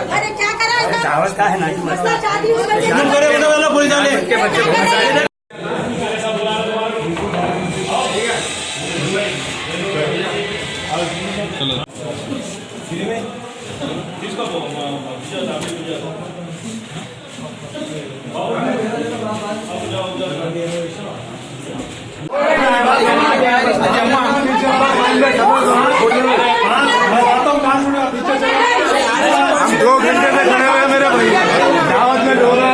अरे क्या करा चावल का है ना शादी हो गई पुलिस वाले हम 2 घंटे से खड़े हुए मेरे भाई दावत में डोला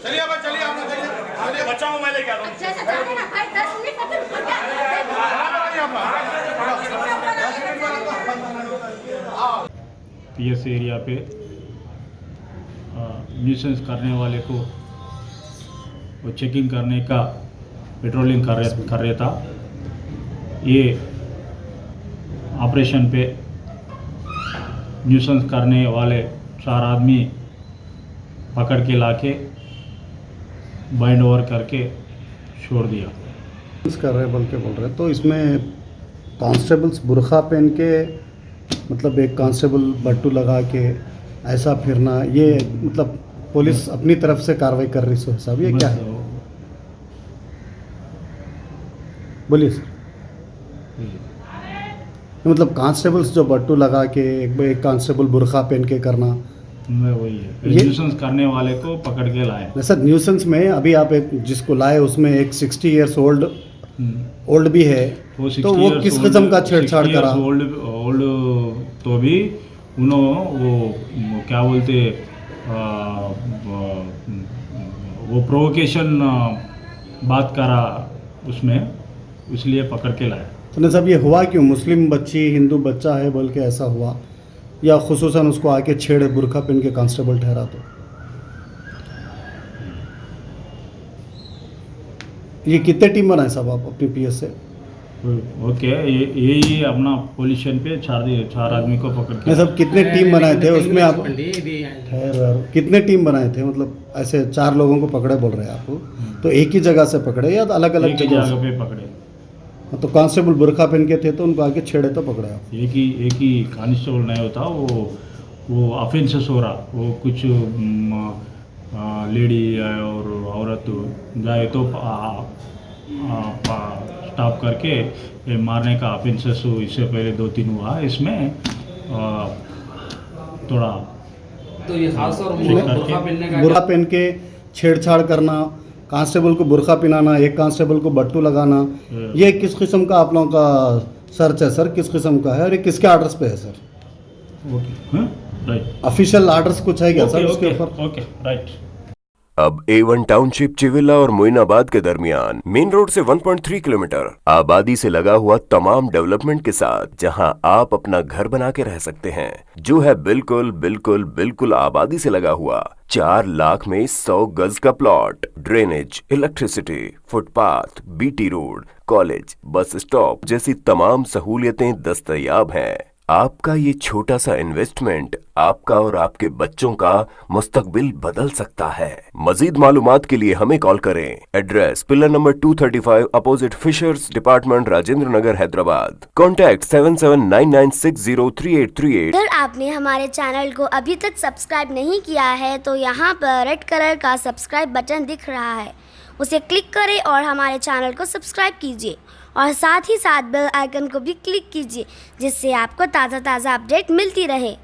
चलिए आप चलिए बच्चा को मैं लेके आता हूँ। पीएस एरिया पे न्यूसेंस करने वाले को वो चेकिंग करने का पेट्रोलिंग कर रहा था। ये ऑपरेशन पे न्यूसेंस करने वाले 4 आदमी पकड़ के लाके बाइंड ओवर करके छोड़ दिया। कर रहे बोल के बोल रहे तो इसमें कांस्टेबल्स बुरखा पहन के मतलब एक कांस्टेबल बट्टू लगा के ऐसा फिरना ये मतलब पुलिस अपनी तरफ से कार्रवाई कर रही है साहब ये क्या है? बोलिए सर। मतलब कांस्टेबल्स जो बट्टू लगा के एक कांस्टेबल बुरखा पहन के करना वही है न्यूसेंस करने वाले को पकड़ के लाए। सर न्यूसेंस में अभी आप एक जिसको लाए उसमें एक 60 ईयर्स ओल्ड भी है तो वो किस किस्म का छेड़छाड़ करा? ओल्ड तो भी उन्होंने वो क्या बोलते वो प्रोवोकेशन बात करा उसमें इसलिए पकड़ के लाया। तो नहीं साहब ये हुआ क्यों? मुस्लिम बच्ची हिंदू बच्चा है बोल के ऐसा हुआ या खुसूसन उसको आके छेड़े बुरखा पहन के कांस्टेबल ठहरा? तो ये कितने टीम बनाए साहब आप अपनी पीएस से? ओके यही अपना पोजीशन पे 4 आदमी को पकड़ के। सब कितने टीम बनाए थे उसमें आप? कितने टीम बनाए थे? मतलब ऐसे 4 लोगों को पकड़े बोल रहे हैं आप तो एक ही जगह से पकड़े या अलग अलग जगह पे पकड़े? तो कांस्टेबल बुरखा पहन के थे तो उनको आगे छेड़े तो पकड़े आप? एक ही कांस्टेबल नहीं होता वो ऑफेंसेस हो रहा वो कुछ लेडी और औरत जाए तो स्टॉप करके मारने का ऑफेंसेस इससे पहले 2-3 हुआ इसमें थोड़ा तो ये खास तौर बुरखा पहन के छेड़छाड़ करना, कांस्टेबल को बुरखा पहनाना, एक कांस्टेबल को बट्टू लगाना, ये किस किस्म का आप लोगों का सर्च है सर? किस किस्म का है और ये किसके आर्डर्स पे है sir? Okay right official orders कुछ है क्या सर उसके ऊपर? Okay right. अब A1 टाउनशिप चिविला और मोइनाबाद के दरमियान मेन रोड से 1.3 किलोमीटर आबादी से लगा हुआ तमाम डेवलपमेंट के साथ जहां आप अपना घर बना के रह सकते हैं जो है बिल्कुल बिल्कुल बिल्कुल आबादी से लगा हुआ 4 लाख में 100 गज का plot, drainage, electricity, footpath, BT road, college, bus stop जैसी तमाम सहूलियतें दस्तयाब हैं। आपका ये छोटा सा इन्वेस्टमेंट आपका और आपके बच्चों का मुस्तकबिल बदल सकता है। मजीद मालूमात के लिए हमें कॉल करें। Address pillar number 235 opposite fishers department, Rajendra Nagar, Hyderabad. Contact 7799603838। अगर आपने हमारे चैनल को अभी तक सब्सक्राइब नहीं किया है तो यहाँ पर रेड कलर का सब्सक्राइब बटन दिख रहा है, उसे क्लिक करें और हमारे चैनल को सब्सक्राइब कीजिए और साथ ही साथ बेल आइकन को भी क्लिक कीजिए जिससे आपको ताज़ा अपडेट मिलती रहे।